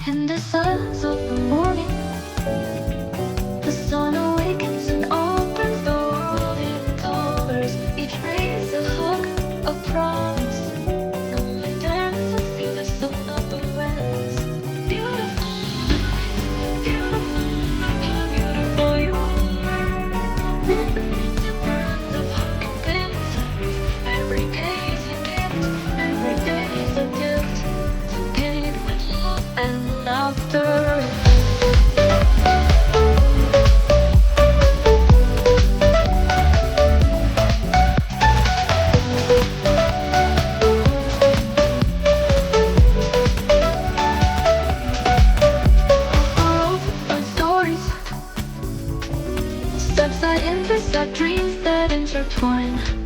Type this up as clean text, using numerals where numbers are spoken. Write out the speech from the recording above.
In the silence of the morning, the sun awakens and opens the world in colors. Each ray is a hug, a promise. No one dares to feel the soul of the west. Beautiful, beautiful, beautiful you are. The burns of hope and pins. Every day is a gift, every day is a gift. Paid with love and laughter. Our stories, steps that intercept, dreams that intertwine.